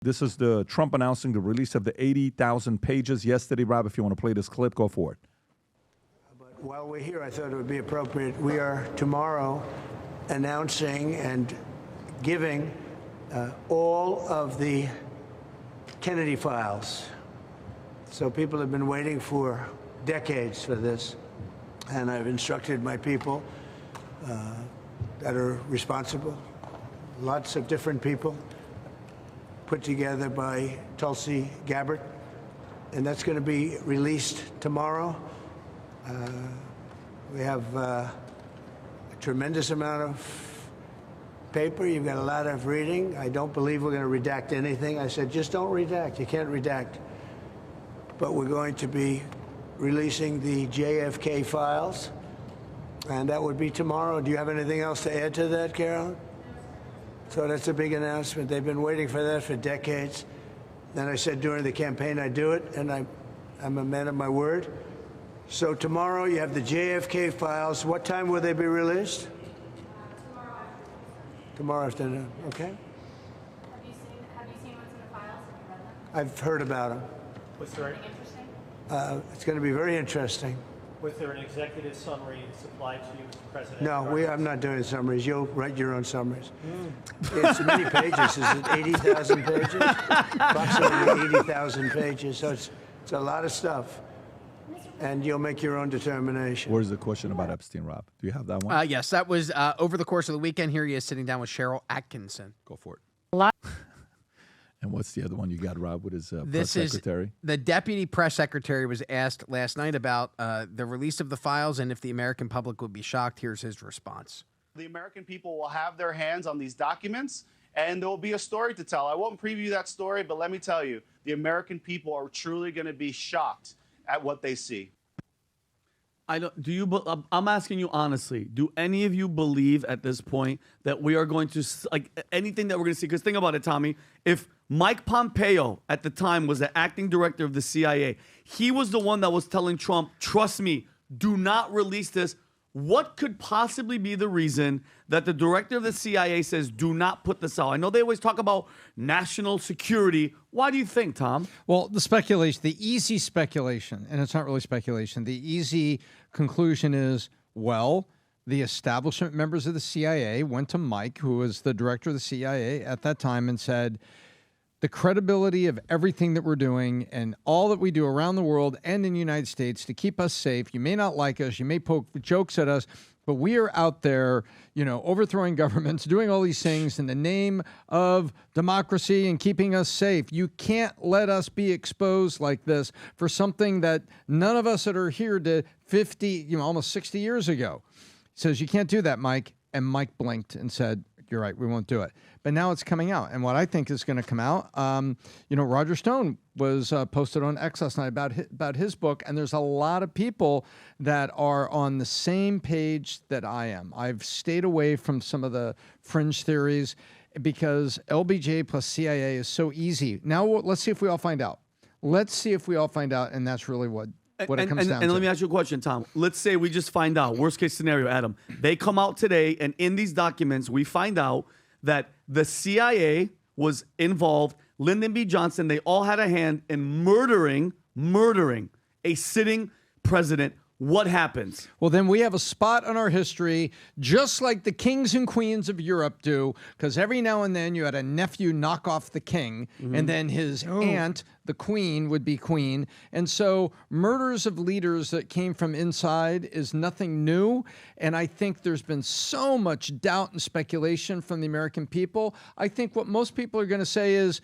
This is the Trump announcing the release of the 80,000 pages yesterday. Rob, if you want to play this clip, go for it. But while we're here, I thought it would be appropriate. We are tomorrow announcing and giving all of the Kennedy files. So people have been waiting for decades for this, and I've instructed my people that are responsible, lots of different people, put together by Tulsi Gabbard, and that's going to be released tomorrow. We have a tremendous amount of paper. You've got a lot of reading. I don't believe we're going to redact anything. I said, just don't redact. You can't redact. But we're going to be releasing the JFK files, and that would be tomorrow. Do you have anything else to add to that, Carolyn? So that's a big announcement. They've been waiting for that for decades. Then I said during the campaign I'd do it, and I'm a man of my word. So tomorrow you have the JFK files. What time will they be released? Tomorrow afternoon. Okay. Have you seen what's in the files? Have you read them? I've heard about them. Was there, Anything interesting? It's going to be very interesting. was there an executive summary supplied to you, Mr. President? No, I'm not doing summaries. You'll write your own summaries. It's many pages. Is it 80,000 pages? Approximately 80,000 pages. So it's a lot of stuff. And you'll make your own determination. Where's the question about Epstein, Rob? Do you have that one? Yes, that was over the course of the weekend. Here he is sitting down with Cheryl Atkinson. Go for it. And what's the other one you got, Rob, with his press secretary? The deputy press secretary was asked last night about the release of the files and if the American public would be shocked. Here's his response. The American people will have their hands on these documents, and there will be a story to tell. I won't preview that story, but let me tell you, the American people are truly going to be shocked at what they see. I'm asking you honestly, do any of you believe at this point that we are going to, like, anything that we're going to see? Because think about it, Tommy. If Mike Pompeo at the time was the acting director of the CIA, he was the one that was telling Trump, trust me, do not release this. What could possibly be the reason that the director of the CIA says, do not put this out? I know they always talk about national security. Why do you think, Tom? Well, the speculation, the easy speculation, and it's not really speculation, the easy conclusion is, well, the establishment members of the CIA went to Mike, who was the director of the CIA at that time, and said, the credibility of everything that we're doing and all that we do around the world and in the United States to keep us safe. You may not like us, you may poke jokes at us, but we are out there, overthrowing governments, doing all these things in the name of democracy and keeping us safe. You can't let us be exposed like this for something that none of us that are here did 50, almost 60 years ago. He says, you can't do that, Mike. And Mike blinked and said, you're right, we won't do it. But now it's coming out. And what I think is going to come out, Roger Stone was posted on X last night about his book, and there's a lot of people that are on the same page that I am. I've stayed away from some of the fringe theories because LBJ plus CIA is so easy. Now let's see if we all find out. Let's see if we all find out, and that's really what it comes down to. And let me ask you a question, Tom. Let's say we just find out, worst case scenario, Adam, they come out today, and in these documents, we find out that the CIA was involved, Lyndon B. Johnson, they all had a hand in murdering a sitting president. What happens? Well, then we have a spot on our history, just like the kings and queens of Europe do, because every now and then you had a nephew knock off the king, and then his aunt, the queen, would be queen. And so murders of leaders that came from inside is nothing new. And I think there's been so much doubt and speculation from the American people. I think what most people are going to say is,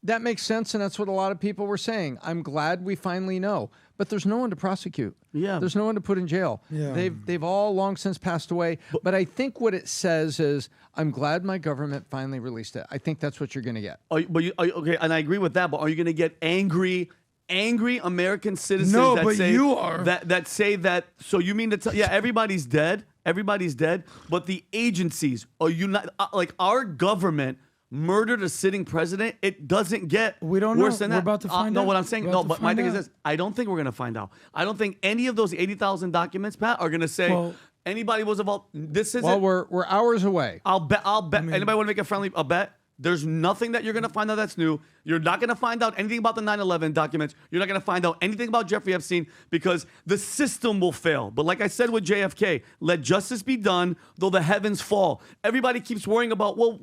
that makes sense, and that's what a lot of people were saying. I'm glad we finally know. But there's no one to prosecute. Yeah. There's no one to put in jail. Yeah. They've all long since passed away. But I think what it says is, I'm glad my government finally released it. I think that's what you're going to get. Okay, and I agree with that, but are you going to get angry American citizens No, that but say you are. that say that? So you mean to tell? Yeah, everybody's dead. Everybody's dead. But the agencies, are you not like our government? Murdered a sitting president, it doesn't get We don't worse know. than We're that. about to find No, out. what I'm saying, We're no, about to but my find thing is out. this. I don't think we're going to find out. I don't think any of those 80,000 documents, Pat, are going to say anybody was involved. This isn't. Well, we're hours away. I'll bet. Anybody want to make a friendly? I'll bet There's nothing that you're going to find out that's new. You're not going to find out anything about the 9/11 documents. You're not going to find out anything about Jeffrey Epstein because the system will fail. But like I said with JFK, let justice be done, though the heavens fall. Everybody keeps worrying about, well,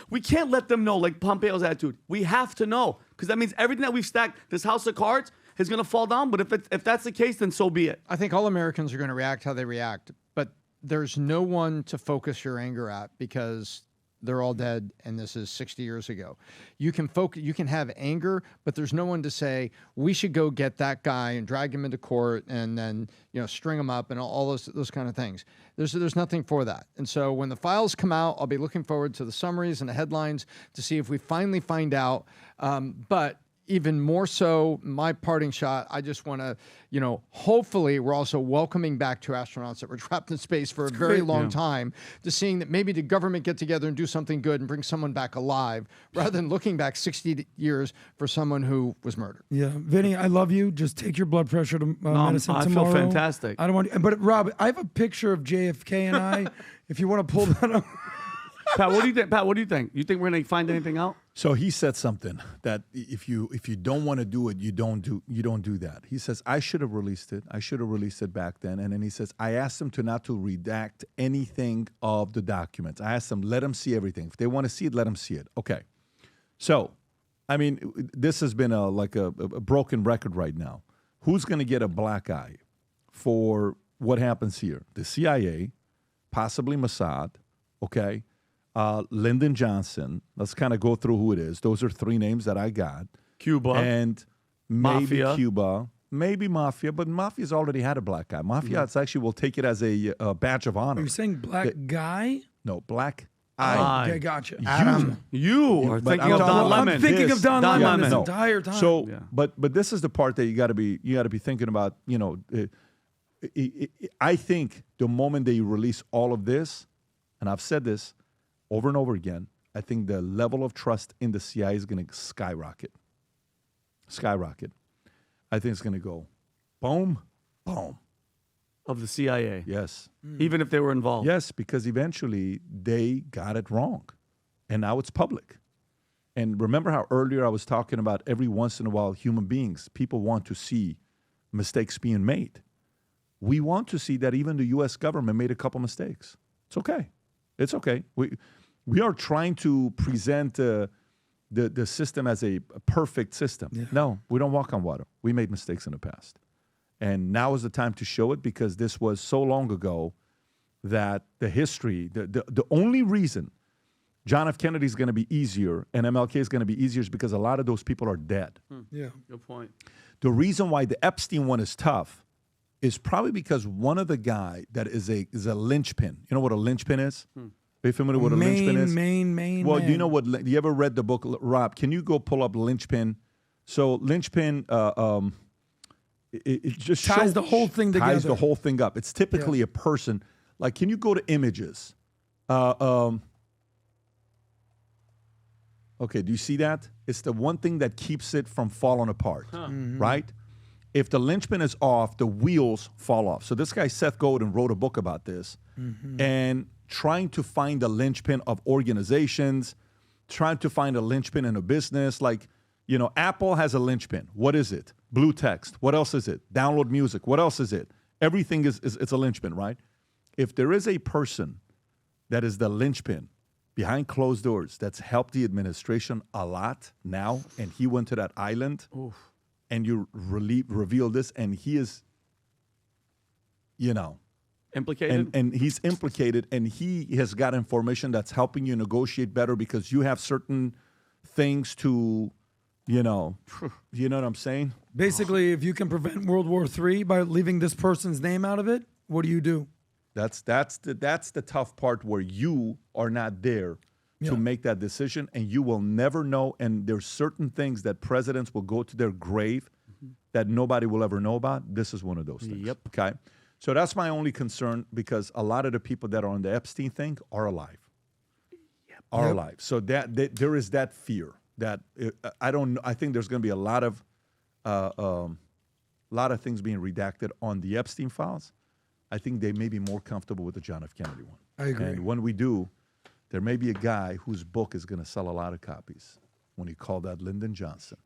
we can't let them know, like Pompeo's attitude. We have to know because that means everything that we've stacked, this house of cards, is going to fall down. But if that's the case, then so be it. I think all Americans are going to react how they react, but there's no one to focus your anger at because they're all dead, and this is 60 years ago. You can have anger, but there's no one to say we should go get that guy and drag him into court and then string him up and all those kind of things. There's nothing for that. And so when the files come out, I'll be looking forward to the summaries and the headlines to see if we finally find out. But even more so, my parting shot, I just want to, hopefully we're also welcoming back two astronauts that were trapped in space for a very long time to seeing that maybe the government get together and do something good and bring someone back alive rather than looking back 60 years for someone who was murdered. Yeah. Vinny, I love you. Just take your blood pressure to medicine I tomorrow. feel fantastic. I don't want, but Rob, I have a picture of JFK and I, if you want to pull that up. Pat, what do you think? Pat, what do you think? You think we're going to find anything out? So he said something that if you don't want to do it, you don't do that. He says, I should have released it. I should have released it back then. And then he says, I asked them not to redact anything of the documents. I asked them, let them see everything. If they want to see it, let them see it. Okay. So, I mean, this has been a broken record right now. Who's going to get a black eye for what happens here? The CIA, possibly Mossad, okay? Lyndon Johnson. Let's kind of go through who it is. Those are three names that I got. Cuba. And maybe Mafia. Cuba. Maybe Mafia, but Mafia's already had a black guy. Mafia actually will take it as a badge of honor. Are you saying black guy? No, black Oh, eye. okay, gotcha. You are But thinking I'm of Don talking- Lemon. I'm thinking of Don Lemon this No. entire time. So, Yeah. but this is the part that you got to be thinking about. I think the moment they release all of this, and I've said this over and over again, I think the level of trust in the CIA is going to skyrocket. Skyrocket. I think it's going to go boom, boom. Of the CIA. Yes. Even if they were involved. Yes, because eventually they got it wrong. And now it's public. And remember how earlier I was talking about every once in a while human beings, people want to see mistakes being made. We want to see that even the U.S. government made a couple mistakes. It's okay. It's okay. We are trying to present the system as a perfect system. Yeah. No, we don't walk on water. We made mistakes in the past. And now is the time to show it because this was so long ago that the history, the only reason John F. Kennedy is going to be easier and MLK is going to be easier is because a lot of those people are dead. Yeah. Good point. The reason why the Epstein one is tough is probably because one of the guy that is a linchpin. You know what a linchpin is? Are you familiar with what a linchpin is? Main. Well, do you know what? You ever read the book, Rob? Can you go pull up linchpin? So linchpin, it just Ties the whole thing together. Ties the whole thing up. It's typically a person. Like, can you go to images? Okay, do you see that? It's the one thing that keeps it from falling apart, right? If the linchpin is off, the wheels fall off. So this guy, Seth Godin, wrote a book about this and trying to find a linchpin of organizations, trying to find a linchpin in a business. Like, Apple has a linchpin. What is it? Blue text. What else is it? Download music. What else is it? Everything it's a linchpin, right? If there is a person that is the linchpin behind closed doors that's helped the administration a lot now, and he went to that island, and you reveal this, and he is, Implicated? and he's implicated, and he has got information that's helping you negotiate better because you have certain things to, you know what I'm saying? Basically, if you can prevent World War III by leaving this person's name out of it, what do you do? That's the tough part where you are not there to make that decision, and you will never know. And there's certain things that presidents will go to their grave that nobody will ever know about. This is one of those things. Yep. Okay. So that's my only concern, because a lot of the people that are on the Epstein thing are alive. Are alive. So there is that fear that I think there's going to be a lot of things being redacted on the Epstein files. I think they may be more comfortable with the John F. Kennedy one. I agree. And when we do, there may be a guy whose book is going to sell a lot of copies when he called out Lyndon Johnson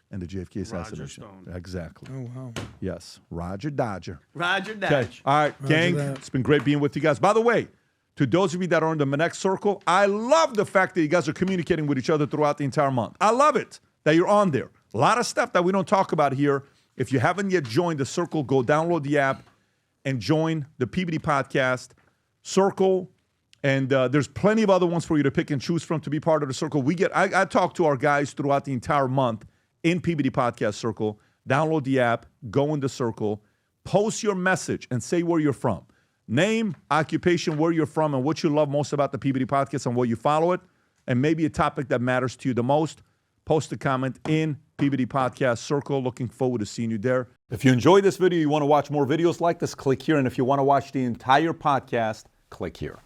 and the JFK assassination. Stone. Exactly. Oh, wow. Yes. Roger Dodger. Roger Okay. Dodge. All right, Roger gang. that. It's been great being with you guys. By the way, to those of you that are in the Monex Circle, I love the fact that you guys are communicating with each other throughout the entire month. I love it that you're on there. A lot of stuff that we don't talk about here. If you haven't yet joined the Circle, go download the app and join the PBD Podcast Circle. And there's plenty of other ones for you to pick and choose from to be part of the Circle. I talk to our guys throughout the entire month in PBD Podcast Circle. Download the app, go in the Circle, post your message, and say where you're from. Name, occupation, where you're from, and what you love most about the PBD Podcast and where you follow it, and maybe a topic that matters to you the most. Post a comment in PBD Podcast Circle. Looking forward to seeing you there. If you enjoyed this video, you want to watch more videos like this, click here. And if you want to watch the entire podcast, click here.